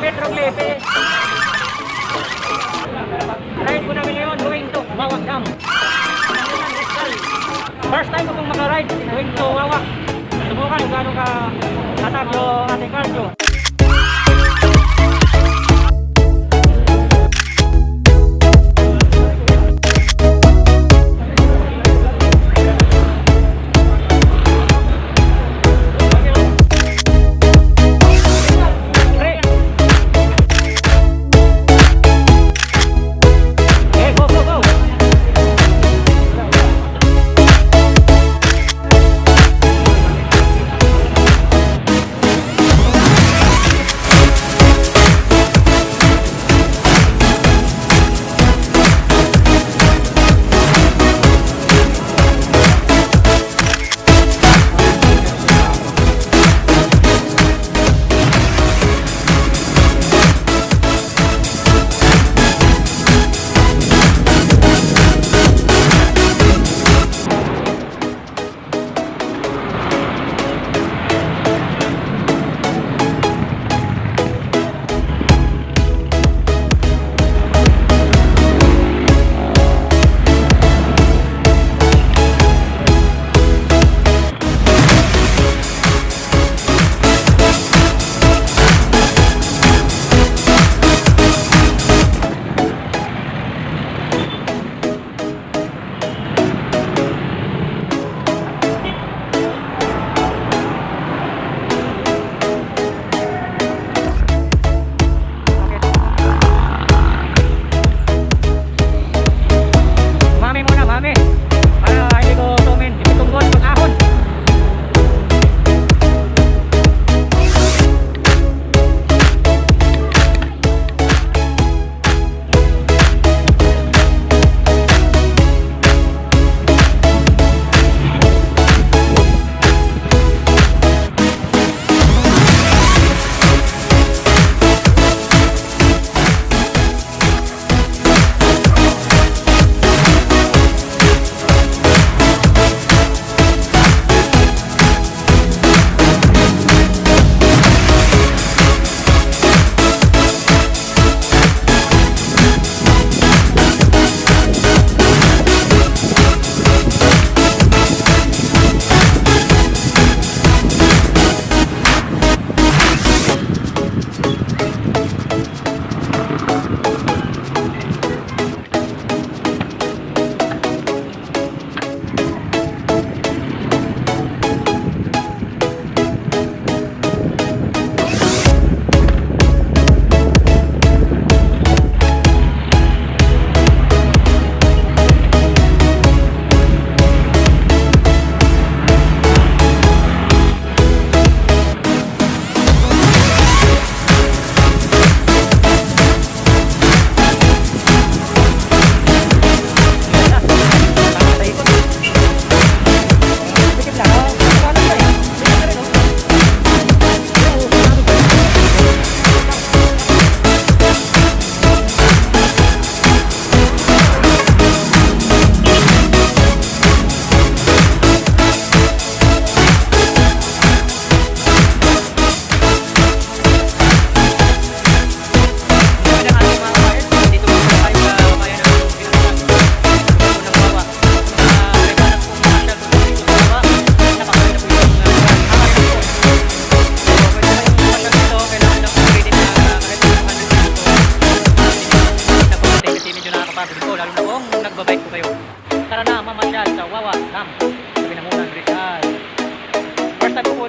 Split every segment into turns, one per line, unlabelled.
Petroclete. Ride ko namin ngayon going to Wawa Dam. First time ko pong maka-ride going to Wawa. Subukan kung gaano ka atak yung ating cardio.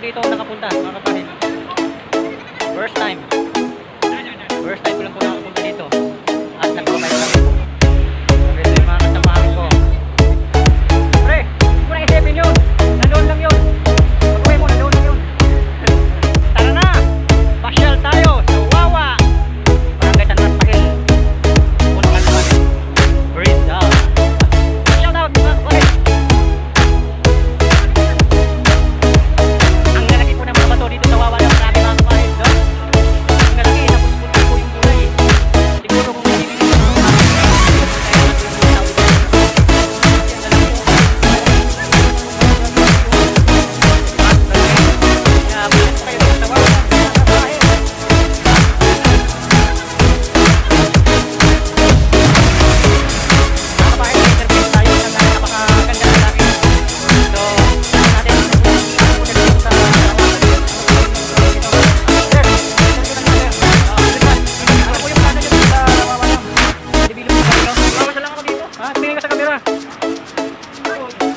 dito ako nakapunta, mga kapatid. First time ko lang po nakapunta dito. At nagpapay kami. Sabi sa mga kasamahan ko, pre, huwag mo na isipin yun. Nandoon lang yun. Pag-uwi mo, nandoon lang yun. Tara na! Pasyal tayo sa Wawa! Barangay San Rafael. Puno Kalpan. Brida. Pasyal tayo, mga kapatid. Ang lalaki po ng mga bato dito sa Wawa. Marami mga kapatid, no? Ang lalaki, napuspunta po yung kulay. Siguro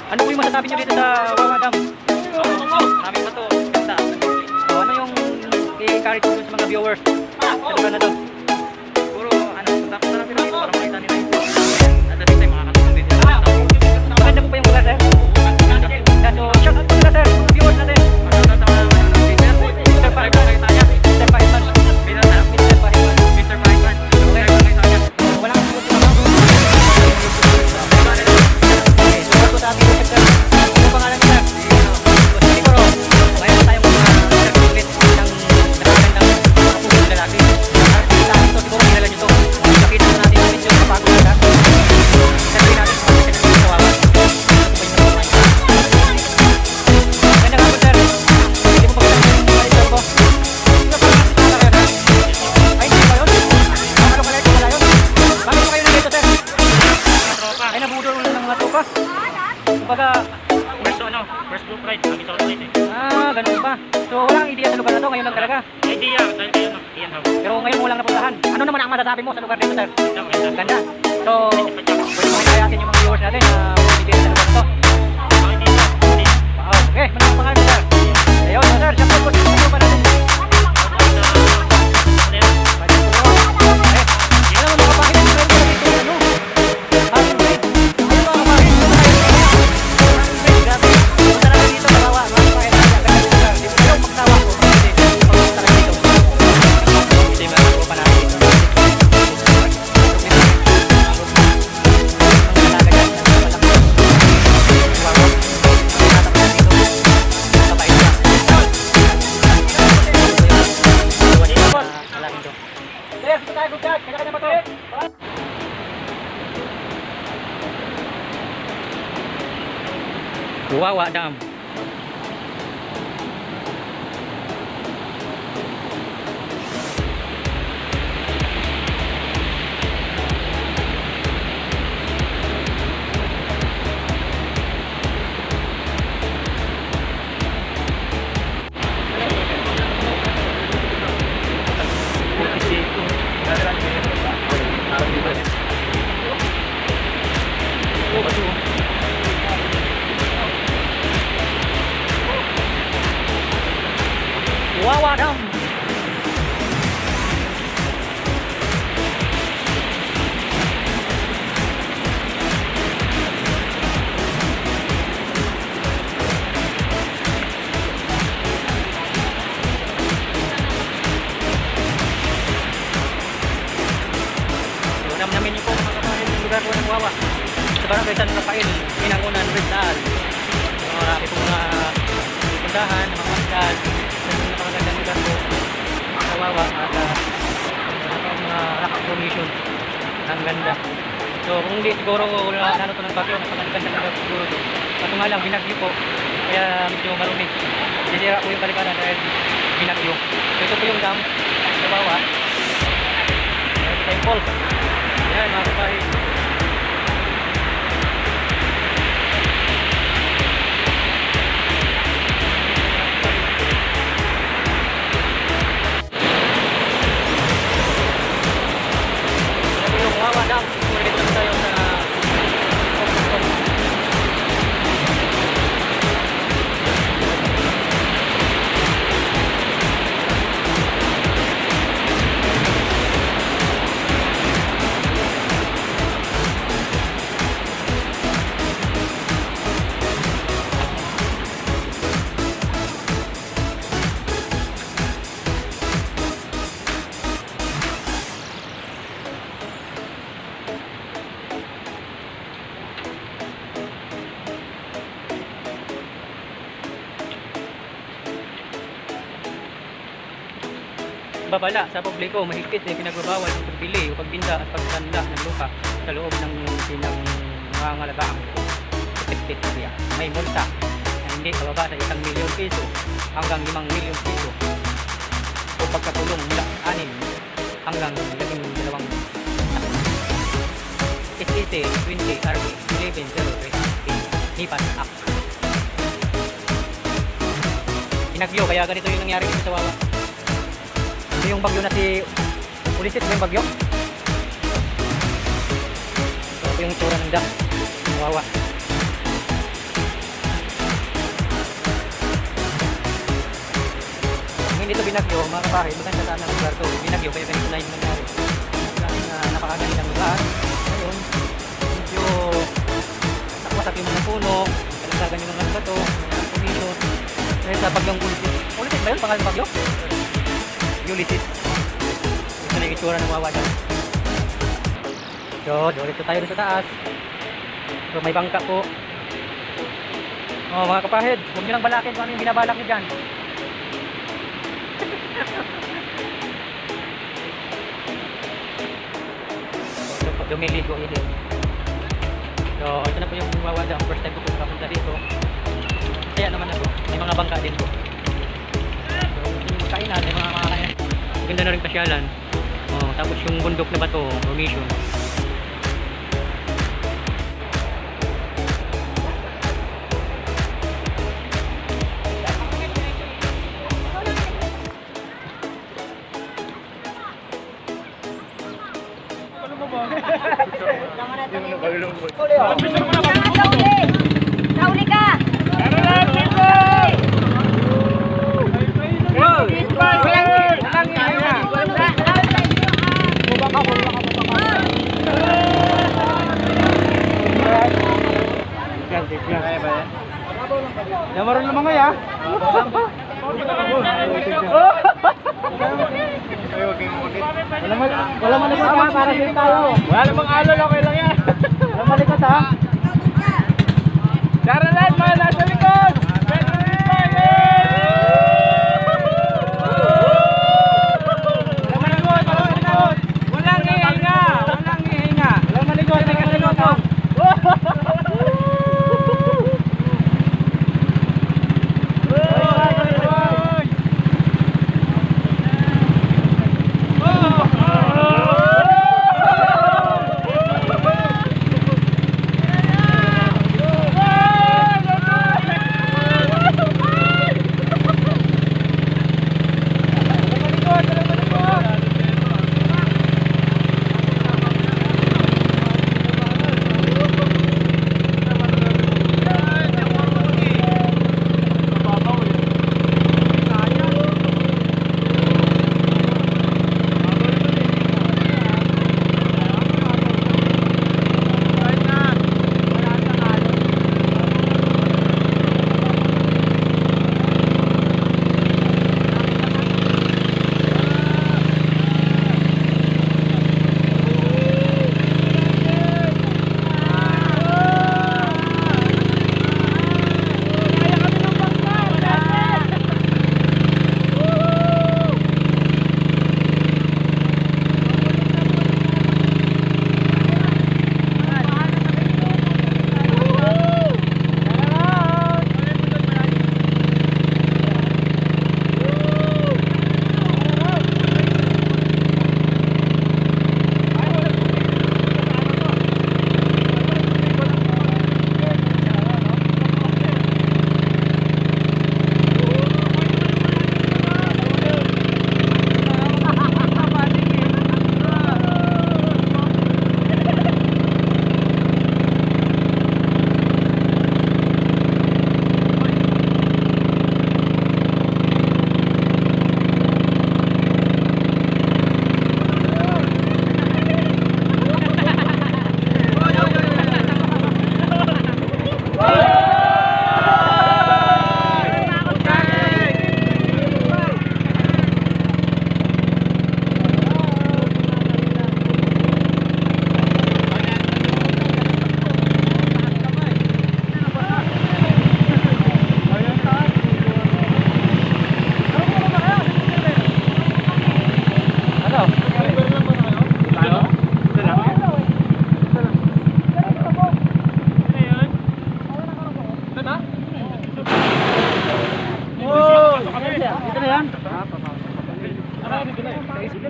Ano po yung masasabi nyo dito sa Wawa Dam? Marami pa to. Ganda. So, ano yung i-encourage mo sa mga viewers sa lugar na to?
Siguro, punta ko na lang sila dito para makita nila yung at the same time makakatulong din sila sa tao.
Maganda po ba yung lugar, sir? So, shout out po nila, sir. Viewers natin.
Masarap sa mga
Mr. Pahiman. Mr. Pahiman. Mr. Pahiman.
Mr. Pahiman.
Okay. Wala kang gusto na. Okay, so bago sa ating sir. Ano pangalan niya, sir? Siguro, mayroon tayong mga certificate ng napakagandang mga pugil na lalaki. Sa akin to, siguro kilala nyo to. Nakita na natin yung video sa bago na. Sabi natin kung ano sila sa Wawa. Ganda nga po, sir. Hindi mo pagkakita yung mga ito ko. Ito pa lang nakakala kayo na. Ay, hindi ba yun? Ano pala ito? Wala yun. Bakit mo kayo nandito, sir? Ay, nabudol ulit ng mga tropa. Kumbaga,
First group ride, kami sa ride eh.
ganun ba? So, walang idea sa lugar na to, ngayon lang talaga.
Idea, dahil kayo na, iyan ako.
Pero ngayon mo lang napuntahan. Ano naman ang masasabi mo sa lugar dito, sir?
Ganda.
Ganda. So, pwede mo hinayatin yung mga viewers natin na idea sa lugar na to. Wow. Okay, maraming pangalan, sir. Ayun, sir, siya po, ano pa natin? Alam mo, mga kapahit, meron ko dito, ano? Hanging break. Ayun, mga kapahit, ano tayo dito? Hanging break, grabe. Punta natin dito, kawawa, mga kapahit, ganda dito, sir. Di ba kayo magsawa ko? Hindi, pagpunta natin dito. Hindi, meron ko pa natin dito. Ang talaga yan, malaki. Wow. Tatapasan dito. Sabay na. Alamin to. Yes, ito tayo, good God. Kanya-kanya matuloy. Wawa Dam. Wawa Dam. So, namin niyo po mga kapatid yung lugar po ng Wawa. Sa barangay San Rafael, Pinangunan, Rizal. Marami po mga puntahan, mga masjid. Napakagandang lugar po sa Wawa at mga rock formation. Ang ganda. So kung hindi siguro wala ano to ng bagyo, napakaganda lugar siguro to. Kaso nga lang, binagyo po. Kaya medyo marumi. Sisira po yung kalikadan dahil binagyo. So ito po yung dam sa Wawa. Temple. Yan mga kapahit. Wawa Dam. Dito naman tayo sa babala sa publiko, mahigpit na pinagbabawal ang pagbili o pagbinda at pagtanda ng lupa sa loob ng pinangangalagaang protected area. May multa na hindi pababa sa 1 milyon piso hanggang 5 milyon piso o pagkakulong mula 6 hanggang 12 taon. SEC 20 RB 1103 NIPAS Act. Pinagyo, kaya ganito yung nangyari dito sa Wawa. Ito yung bagyo na si Ulisit, yung bagyo. Ito yung tsura ng dam. wawa. Kung hindi ito binagyo, mga kabahay, maganda sana ang lugar to. Binagyo, kaya ganito na yung nangyari. Dahil napakaganda ng lugar. Ngayon, medyo nakwasak yung mga puno, kalagdagan yung mga bato, mga pumiso. Dahil sa bagyong Ulysses. Ulysses ba yun? Pangalan ng bagyo? Ulysses. Ito na yung itsura ng wawa dyan. So, dito tayo sa taas. So, may bangka po. Oh, mga kapahid, huwag nyo lang balakin kung ano yung binabalak nyo dyan. So, dumiligo yun. So, ito na po yung wawa dyan. First time ko po nakapunta dito. Kaya naman ako, may mga bangka din po. So, yung kainan, may mga makakain. Ganda na rin pasyalan. Oh, tapos yung bundok na bato, formation.
Sauli ka!
Yamaron naman ngayon. Wala malikot ha, para din tayo. Wala namang alon, okay lang yan. Wala malikot ha. Daralan mo, nasa likod! Walang ihinga! Walang ihinga! Walang malikot, may kalikot ha.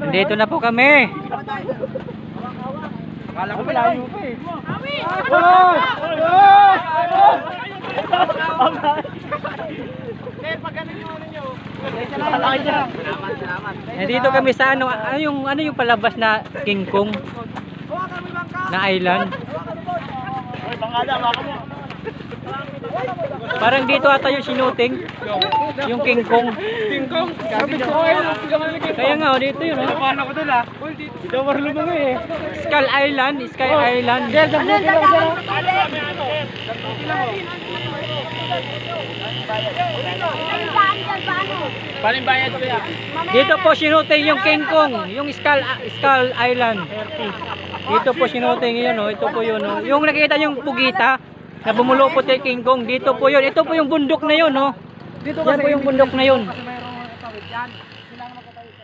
Dito na po kami.
Akala ko malayo pa eh.
Dito kami sa ano yung palabas na King Kong na island. Parang dito ata yung sinuting. Yung King Kong. Kaya nga, oh, dito yun. Oh.
Paano ko dun ah? Dito marlumang eh.
Skull Island. Sky Island.
Paano bayad ko yan?
Dito po sinuting yung King Kong. Yung Skull Island. Dito po sinuting yun. Oh. Ito po yun. Oh. Yung nakikita yung pugita na bumulupot kay King Kong. Dito po yun. Ito po yung bundok na yun. Oh.
Dito
Yan po yung bundok na yun.
Kasi mayroong tawid yan. Sila naman katawid.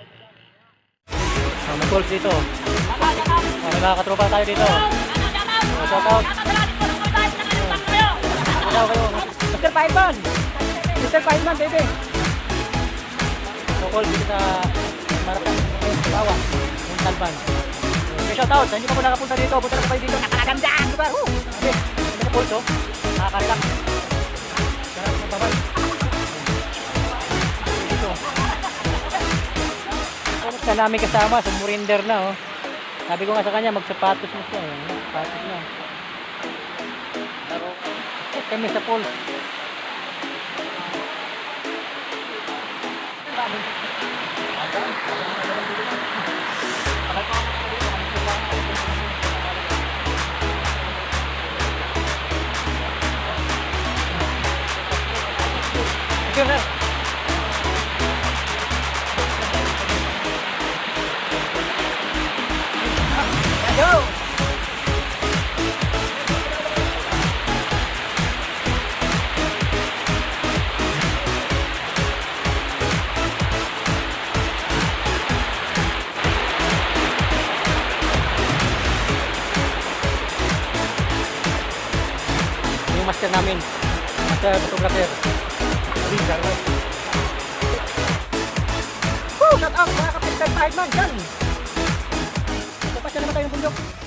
May calls dito. May mga katropa tayo dito. Shout out. Shout kayo. Mr. Fireman. Mr. Fireman, baby. So call dito sa Marathon. Bawa. Yung Talban. Shout out. Hindi pa po nakapunta dito. Punta na kayo dito. Nakakagandaan. Diba? Okay. Ito na calls oh. Nakakarilang. Sarap ng babay. Sa namin kasama, sumurinder na oh. Sabi ko nga sa kanya, magsapatos na siya eh. Sapatos na. Kami sa pool. Thank you, sir. Go! Yung master namin, master photographer. Woo! Shout out mga kapitang Fireman dyan! Tapos na naman tayong bundok.